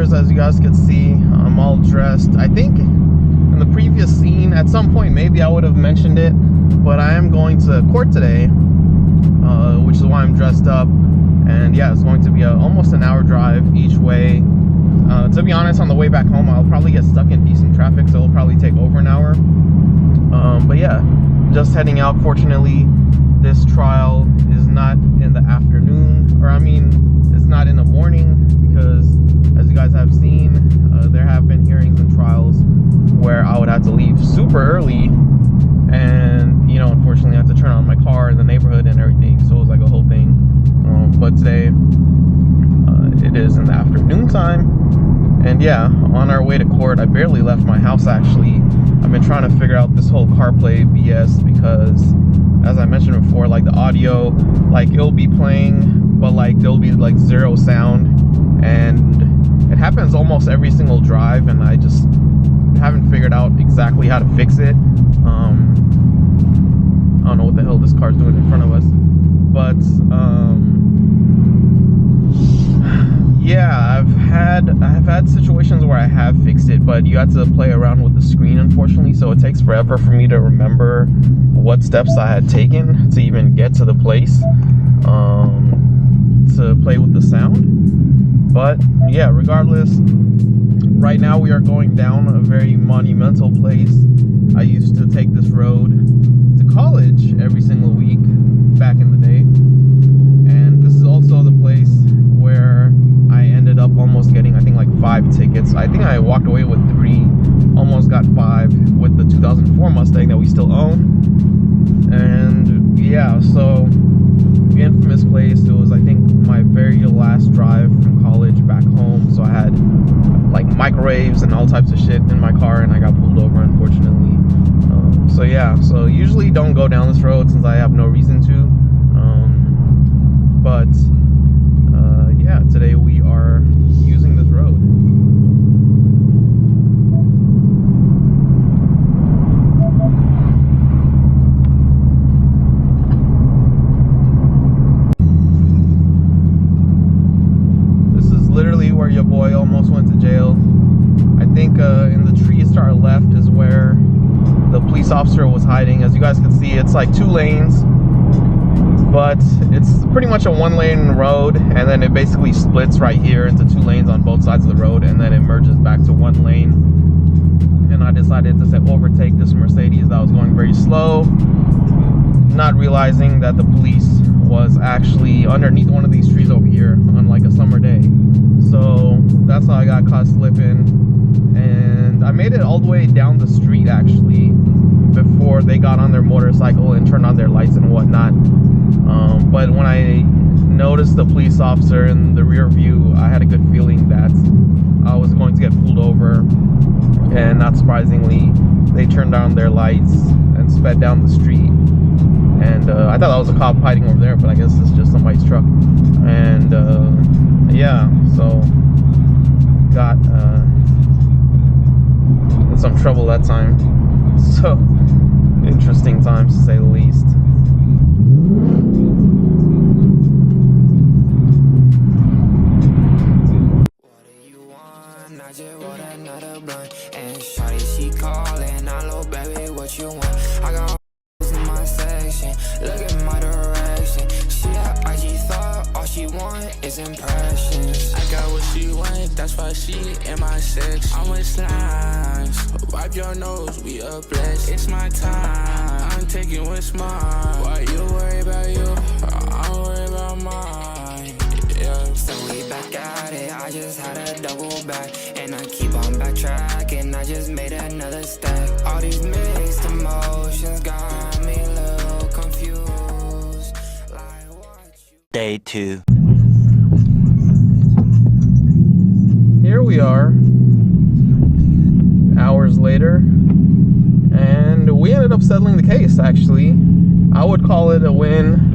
regulars. As you guys could see, I'm all dressed. I think in the previous scene, at some point, maybe I would have mentioned it, but I am going to court today, which is why I'm dressed up. And yeah, it's going to be almost an hour drive each way. To be honest, on the way back home, I'll probably get stuck in decent traffic, so it'll probably take over an hour. But yeah, just heading out. Fortunately, this trial is not in the afternoon, or I mean, it's not in the morning, because as you guys have seen, there have been hearings and trials where I would have to leave super early, and you know, unfortunately I have to turn on my car in the neighborhood and everything, so it was like a whole thing. But today it is in the afternoon time, and yeah, on our way to court. I barely left my house actually. I've been trying to figure out this whole CarPlay BS, because as I mentioned before, like the audio, like it'll be playing, but like there'll be like zero sound, and it happens almost every single drive, and I just haven't figured out exactly how to fix it. I don't know what the hell this car's doing in front of us, but yeah, I've had situations where I have fixed it, but you have to play around with the screen, unfortunately, so it takes forever for me to remember what steps I had taken to even get to the place to play with the sound. But yeah, regardless, right now we are going down a very monumental place. I used to take this road to college every single week back in the day, and this is also the place where I ended up almost getting, I think, like 5 tickets. I think I walked away with 3, almost got 5 with the 2004 Mustang that we still own. And yeah, so the infamous place, it was, I think, my very last drive from college back home, so I had like microwaves and all types of shit in my car, and I got pulled over, unfortunately. So yeah, so usually don't go down this road since I have no reason to, but yeah, today we are using this road. This is literally where your boy almost went to jail. I think in the trees to our left is where the police officer was hiding. As you guys can see, it's like 2 lanes, but it's pretty much a 1-lane road, and then it basically splits right here into 2 lanes on both sides of the road, and then it merges back to 1 lane. And I decided to overtake this Mercedes that was going very slow, not realizing that the police was actually underneath one of these trees over here on like a summer day. So that's how I got caught slipping, and I made it all the way down the street actually before they got on their motorcycle and turned on their lights and whatnot. But when I noticed the police officer in the rear view, I had a good feeling that I was going to get pulled over, and not surprisingly, they turned on their lights and sped down the street. And I thought that was a cop hiding over there, but I guess it's just somebody's truck. And yeah, so got in some trouble that time. So interesting times, to say the least. I just want another blunt, and shawty she calling, I know baby what you want. I got in my section, look at my direction. She act like she thought all she want is impressions. I got what she want, that's why she in my section. I'm with slimes, wipe your nose, we a blessing. It's my time, I'm taking what's mine. Why you worry about you, I'm worried about mine. Yeah. So we back at it, I just had a double back, and I keep on backtracking, I just made another stack. All these mixed emotions got me a little confused. Like what you... Day 2. Here we are, hours later, and we ended up settling the case, actually. I would call it a win.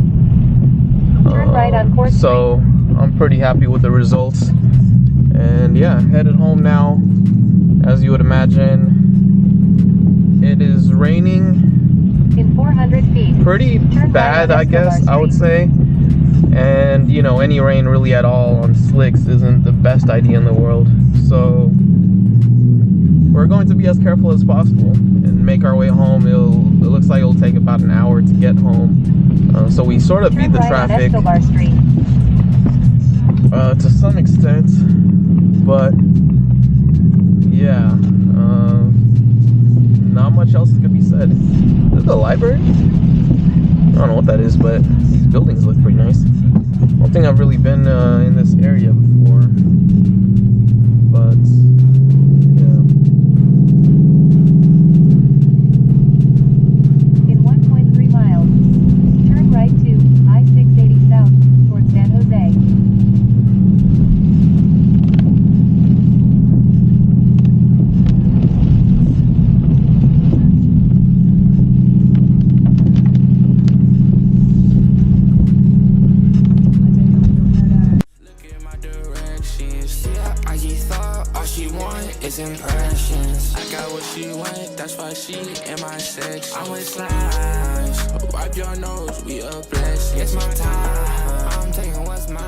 Turn right on 4th Street. So I'm pretty happy with the results. And yeah, headed home now. As you would imagine, it is raining In 400 feet. pretty bad, I guess I would say. And you know, any rain really at all on slicks isn't the best idea in the world. So we're going to be as careful as possible and make our way home. It looks like it'll take about an hour to get home. So we sort of beat the traffic to some extent, but yeah, not much else could be said. Is this the library? I don't know what that is, but these buildings look pretty nice. I don't think I've really been in this area before, but yeah. In 1.3 miles, turn right to I-680 south towards San Jose. Impressions. I got what she want, that's why she in my section. I'm with slimes, wipe your nose, we a blessing. It's my time, I'm taking what's mine.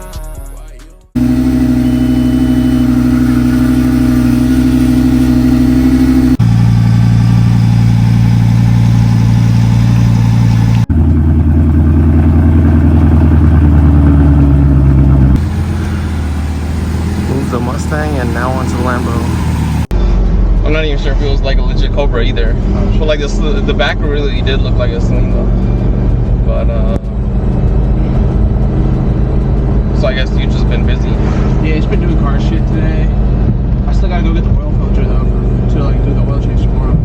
Move the Mustang and now onto the Lambo. I'm not even sure if it was like a legit Cobra either. But like this, the back really did look like a Sling though. But so I guess you've just been busy. Yeah, it's been doing car shit today. I still gotta go get the oil filter though to like do the oil change tomorrow.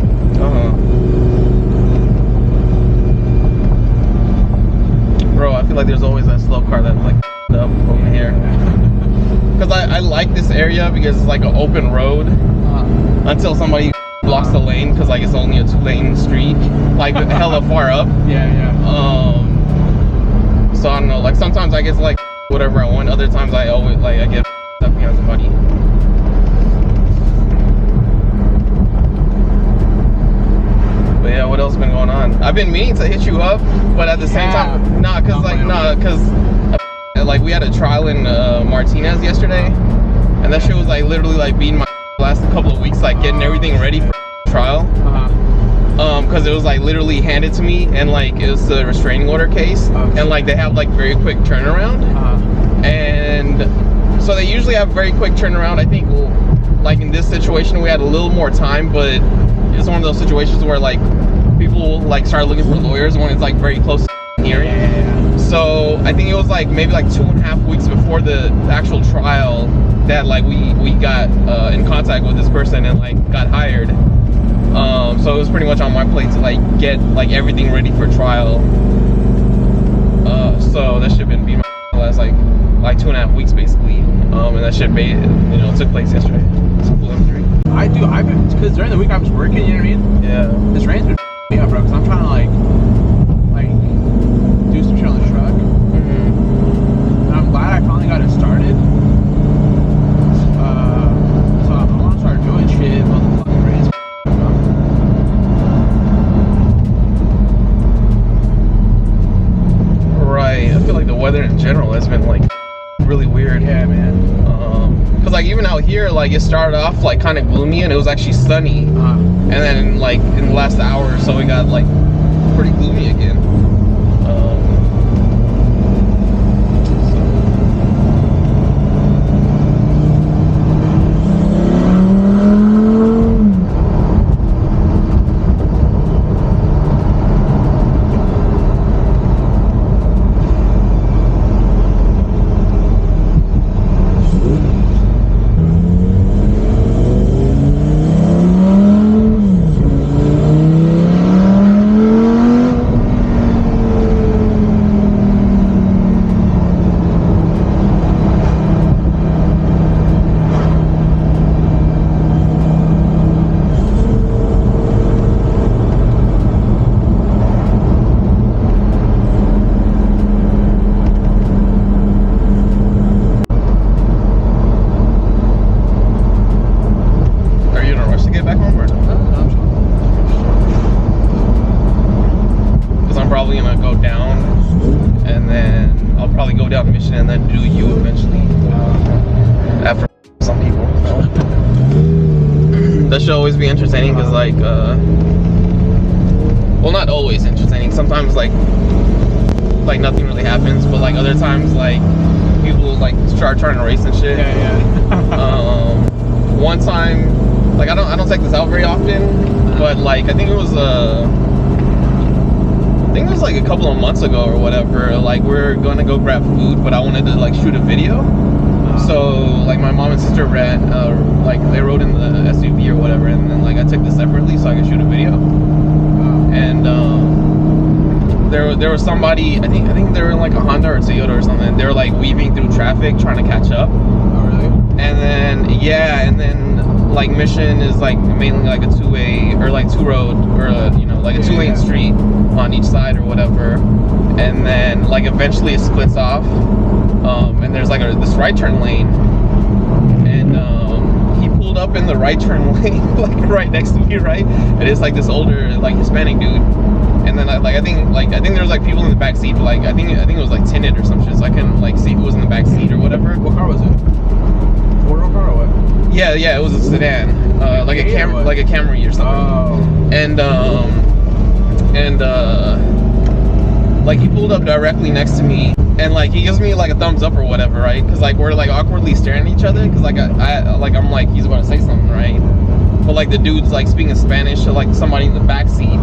Bro, I feel like there's always that slow car that's like up over here. Cause I like this area because it's like an open road. Until somebody blocks the lane, because like it's only a 2-lane street, like hella far up. Yeah. So I don't know, like sometimes I get like whatever I want, other times I always like I get stuck behind somebody. But yeah, what else been going on? I've been meaning to hit you up, but at the same time, like we had a trial in Martinez yesterday, and that shit was like literally like beating my last couple of weeks, like getting everything ready for trial. Because it was like literally handed to me, and like it was a restraining order case, and like they have like very quick turnaround, and so they usually have very quick turnaround. I think like in this situation we had a little more time, but it's one of those situations where like people like start looking for lawyers when it's like very close to hearing. So I think it was like maybe like 2.5 weeks before the actual trial that like we got in contact with this person and like got hired. So it was pretty much on my plate to like get like everything ready for trial. So that shit been being my last like 2.5 weeks basically. And that shit took place yesterday. I've been, because during the week I was working, you know what I mean? Yeah. This rain's been me up, bro, because I'm trying to like do some shit on the truck. And I'm glad I finally got it started. So I want to start doing shit while the fucking rain's Right. I feel like the weather in general has been like really weird. Yeah, man. Cause like even out here, like it started off like kind of gloomy and it was actually sunny, and then like in the last hour or so it got like pretty gloomy again. down the mission and then do you eventually after some people. that should always be entertaining because like well, not always entertaining. Sometimes like nothing really happens, but like other times like people like start trying to race and shit. One time, like I don't take this out very often, but like I think it was like a couple of months ago or whatever. Like we're gonna go grab food, but I wanted to like shoot a video. So like my mom and sister ran, like they rode in the SUV or whatever, and then like I took this separately so I could shoot a video. And there was somebody, I think they were in like a Honda or a Toyota or something. They were like weaving through traffic trying to catch up. Oh really? And then and then like Mission is like mainly like a two-way or like two road or you know like a two-lane street on each side or whatever. And then like eventually it splits off. And there's like this right turn lane, and he pulled up in the right turn lane, like right next to me, right? And it's like this older, like Hispanic dude, and then I think there was like people in the back seat, but like I think it was like tinted or some shit, so I couldn't like see who was in the back seat or whatever. What car was it? Four-door car or what? Yeah, it was a sedan, like a Camry or something. Oh. And like he pulled up directly next to me. And like he gives me like a thumbs up or whatever, right? Because like we're like awkwardly staring at each other. Because like I'm like he's about to say something, right? But like the dude's like speaking Spanish to like somebody in the back seat,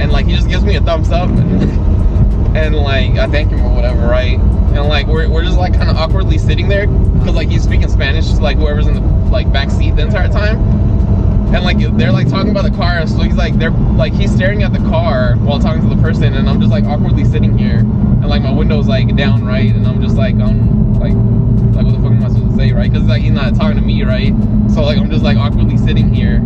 and like he just gives me a thumbs up, and like I thank him or whatever, right? And like we're just like kind of awkwardly sitting there because like he's speaking Spanish to like whoever's in the like back seat the entire time. And like they're like talking about the car, so he's staring at the car while talking to the person, and I'm just like awkwardly sitting here, and like my window's like down, right, and I'm just like what the fuck am I supposed to say, right? Because like he's not talking to me, right? So like I'm just like awkwardly sitting here,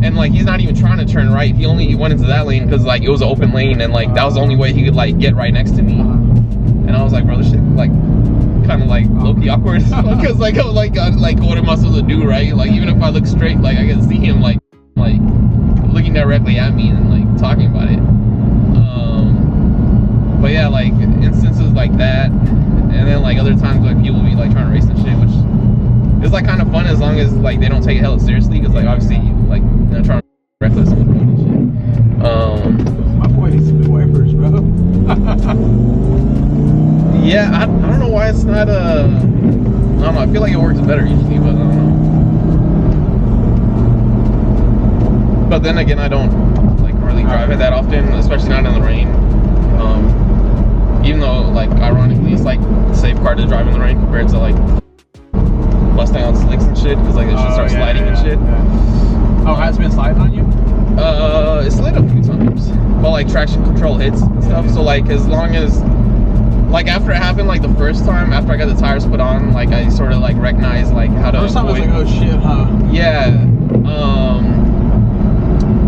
and like he's not even trying to turn right. He went into that lane because like it was an open lane, and like that was the only way he could like get right next to me. And I was like, bro, this shit like kind of like low-key awkward because like what am I supposed to do, right? Like even if I look straight, like I can see him like looking directly at me and like talking about it. But yeah, like instances like that, and then like other times like people be like trying to race and shit, which is like kind of fun as long as like they don't take it hella seriously, because like obviously like they're trying to be reckless on the road and shit. My boy needs to be wipers, bro. Yeah, I don't know why it's not I don't know, I feel like it works better usually, but I don't know. But then again, I don't like really drive it that often, especially not in the rain. Even though like ironically it's like a safe car to drive in the rain compared to like busting on slicks and shit, because like it should start sliding and shit. Yeah. Oh, has it been sliding on you? It slid a few times, but like traction control hits and stuff. So like as long as like after it happened like the first time, after I got the tires put on, like I sort of like recognized like how to first time I was like, oh shit, huh? Yeah.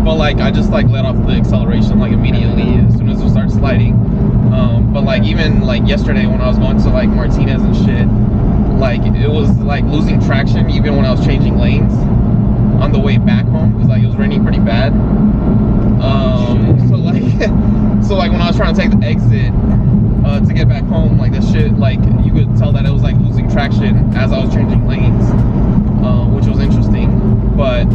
But like I just like let off the acceleration like immediately as soon as it started sliding. But like even like yesterday when I was going to like Martinez and shit, like it was like losing traction even when I was changing lanes on the way back home, because like it was raining pretty bad. So like when I was trying to take the exit to get back home, like that shit, like you could tell that it was like losing traction as I was changing lanes, which was interesting. But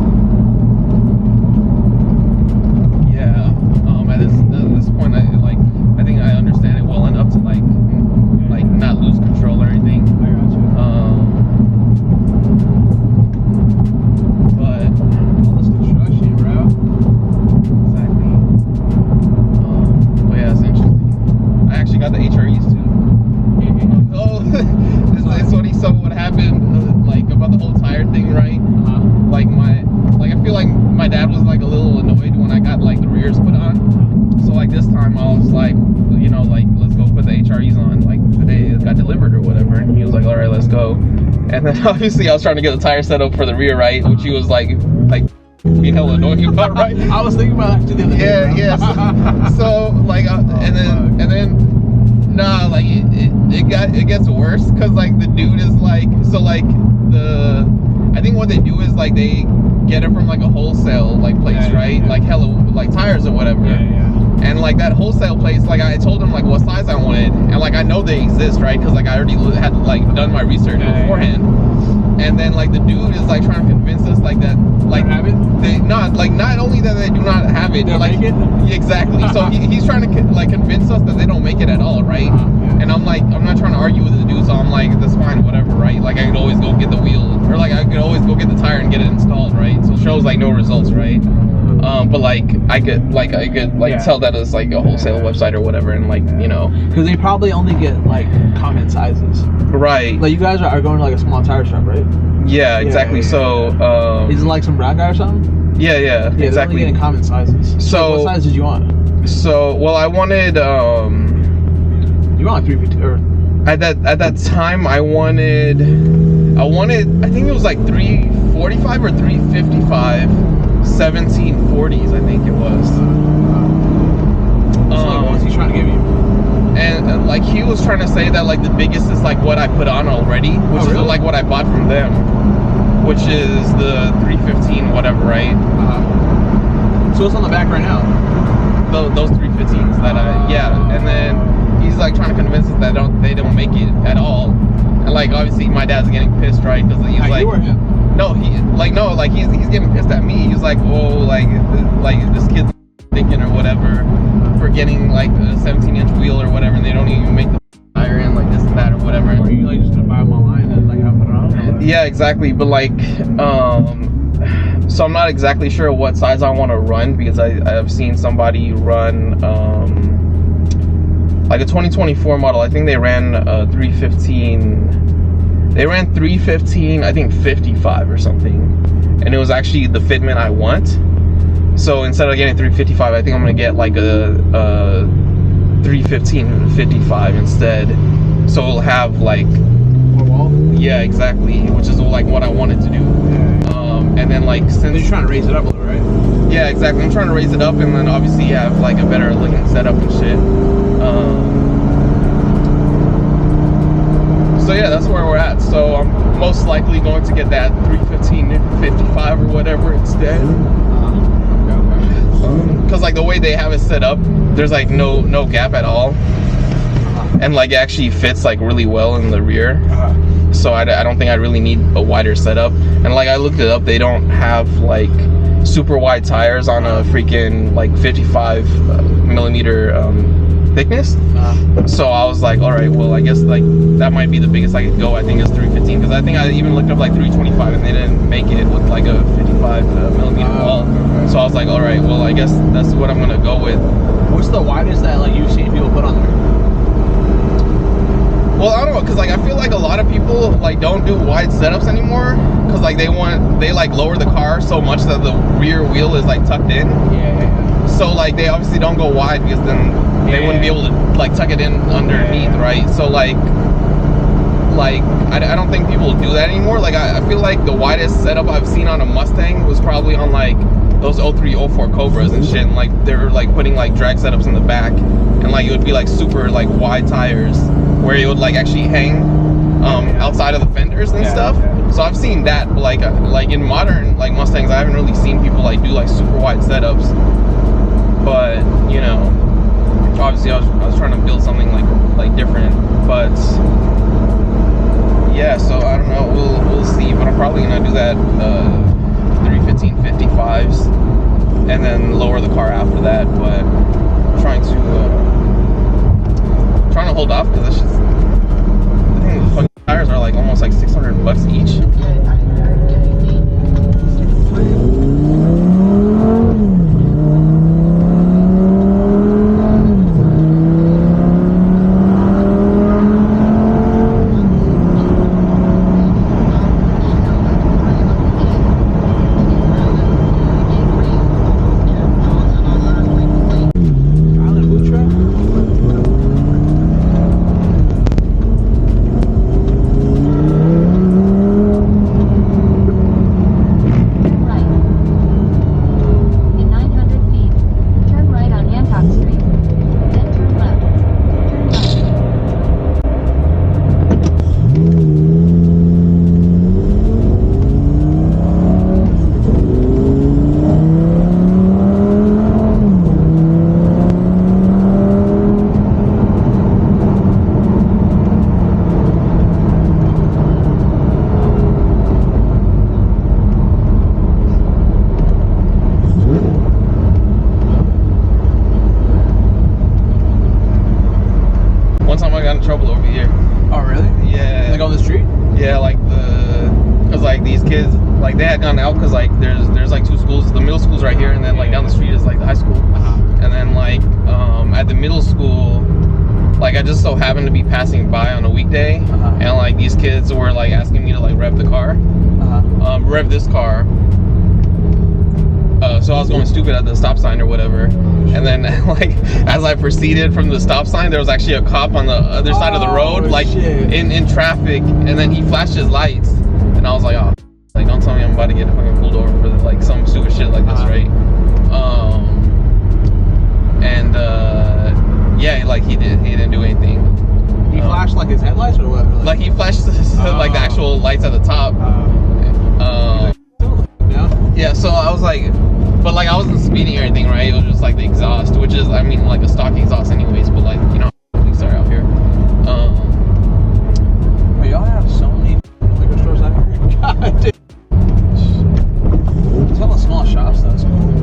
yeah, at this point I think I understand it well enough to like not lose control or anything. I got you. But all this construction, bro. Exactly. But yeah, it's interesting. I actually got the HREs too. Oh, it's funny. So what happened, like about the whole tire thing, right? Like I feel like my dad was like a little annoyed when I got like the rears put on. So like this time I was like, you know, like let's go put the HREs on. Like the day it got delivered or whatever, and he was like, all right, let's go. And then obviously I was trying to get the tire set up for the rear, right? Which he was like being hella annoying about, right? I was thinking about that the other day. Yeah. So like, and then nah, like it gets worse, because like the dude is like, so like I think what they do is like they get it from like a wholesale like place, right? Like hella like tires or whatever. And like that wholesale place, like I told them like what size I wanted, and like I know they exist, right? Because like I already had like done my research beforehand. And then like the dude is like trying to convince us like that, like have it? they not only that they do not have it, They like make it? Yeah, exactly. So he's trying to like convince us that they don't make it at all, right? And I'm like, I'm not trying to argue with the dude, so I'm like, that's fine, whatever, right? Like I could always go get the wheel, or like I could always go get the tire and get it installed, right? So it shows like no results, right? But like I could tell that it's like a wholesale website or whatever, and like because they probably only get like common sizes. Right. Like you guys are going to like a small tire shop, right? Yeah, exactly. So is it like some brown guy or something? Yeah, Yeah, exactly. they're only getting common sizes. So what size did you want? So well, I wanted you want 350 or at that time I wanted I think it was like 345 or 355 1740s, I think it was. what was he trying to give you? And like he was trying to say that like the biggest is like what I put on already, which is like what I bought from them, which is the 315 whatever, right? So what's on the back right now? Those 315s that and then he's like trying to convince us that they don't make it at all, and like obviously my dad's getting pissed, right? Because he's like, you or him? No, he's getting pissed at me. He's like, oh, like this kid's thinking or whatever for getting like a 17-inch wheel or whatever, and they don't even make the tire in like this and that or whatever. Or you like just gonna buy them online and like have it on? Yeah, exactly. But like, so I'm not exactly sure what size I want to run, because I've seen somebody run like a 2024 model. I think they ran 315. They ran 315, I think 55 or something, and it was actually the fitment I want. So instead of getting 355, I think I'm gonna get like a 315 55 instead. So it'll have like more wall. Yeah, exactly, which is like what I wanted to do. And then like since you're trying to raise it up a little, right? Yeah, exactly. I'm trying to raise it up, and then obviously have like a better looking setup and shit. So yeah, that's where we're at. So I'm most likely going to get that 315 55 or whatever instead. Because like the way they have it set up, there's like no gap at all, and like it actually fits like really well in the rear. So I don't think I really need a wider setup. And like I looked it up, they don't have like super wide tires on a freaking like 55 millimeter thickness. So I was like, all right, well I guess like that might be the biggest I could go. I think is 315, because I think I even looked up like 325 and they didn't make it with like a 55 millimeter wall. So I was like, all right, well I guess that's what I'm gonna go with. What's the widest that like you've seen people put on there? Well, I don't know, because like I feel like a lot of people like don't do wide setups anymore, because like they like lower the car so much that the rear wheel is like tucked in. Yeah. So like they obviously don't go wide, because then they wouldn't be able to like tuck it in underneath, right? So like I don't think people do that anymore. Like I feel like the widest setup I've seen on a Mustang was probably on like those 03, 04 Cobras and shit, and like they were like putting like drag setups in the back, and like it would be like super like wide tires where it would like actually hang outside of the fenders and stuff. So I've seen that, but like in modern like Mustangs, I haven't really seen people like do like super wide setups. But you know, obviously I was trying to build something like different. But yeah, so I don't know, we'll see. But I'm probably gonna do that 315 55s and then lower the car after that. But I'm trying to hold off, because I think the fucking tires are like almost like $600 each. trouble over here. Oh, really? Yeah. Like on the street? Yeah, like cause like these kids, like they had gone out because like there's like two schools. The middle school's right here, and then like down the street is like the high school. And then like at the middle school, like I just so happened to be passing by on a weekday, and like these kids were like asking me to like rev the car, rev this car. So I was going stupid at the stop sign or whatever, and then like as I proceeded from the stop sign, there was actually a cop on the other side of the road, like in traffic, and then he flashed his lights, and I was like, oh, like don't tell me I'm about to get fucking pulled over for like some stupid shit like this, right? Yeah, like he didn't do anything. He flashed like his headlights or what? Like he flashed like the actual lights at the top. Yeah, so I was like, but like I wasn't speeding or anything, right? It was just like the exhaust, which is, I mean, like a stock exhaust anyways, but like, you know, police are out here. But y'all have so many liquor stores out here. God damn. It's all the small shops though. It's cool.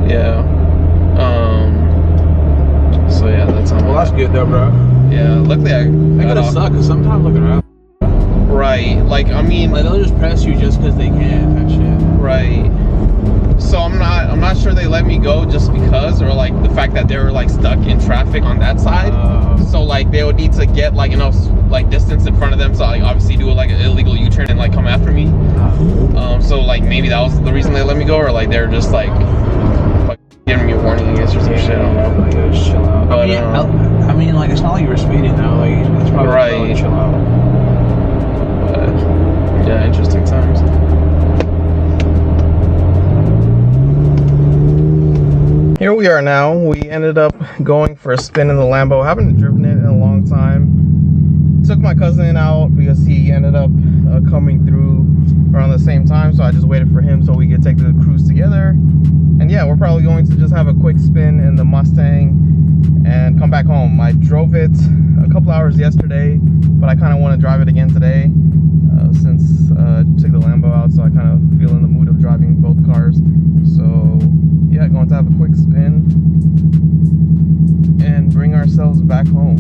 Yeah. So yeah, that's on. Well, that's good though, bro. Yeah, luckily I got gotta off. suck because sometimes looking around. Right, like I mean, like they'll just press you just because they can. That shit. Right. So I'm not sure they let me go just because, or like the fact that they were like stuck in traffic on that side. So like they would need to get like enough like distance in front of them, so like obviously do like an illegal U-turn and like come after me. So like maybe that was the reason they let me go, or like they're just like giving me a warning, I guess, or some shit. I don't know. Like, just chill out. But, I mean, like it's not like you were speeding though. Like it's probably right. Chill out. Yeah, interesting times. Here we are now. We ended up going for a spin in the Lambo. Haven't driven it in a long time. Took my cousin out because he ended up coming through around the same time, so I just waited for him so we could take the cruise together. And yeah, we're probably going to just have a quick spin in the Mustang and come back home. I drove it a couple hours yesterday, but I kind of want to drive it again today. Since I took the Lambo out, so I kind of feel in the mood of driving both cars. So yeah, going to have a quick spin and bring ourselves back home.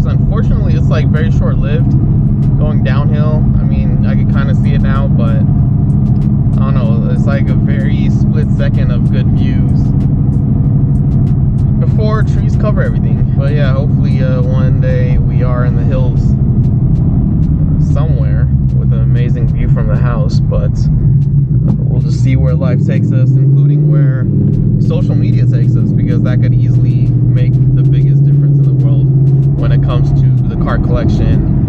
Unfortunately, it's like very short-lived going downhill. I mean, I can kind of see it now, but I don't know, it's like a very split second of good views before trees cover everything. But yeah, hopefully one day we are in the hills somewhere with an amazing view from the house, but we'll just see where life takes us, including where social media takes us, because that could easily make the biggest difference in the world when it comes to the car collection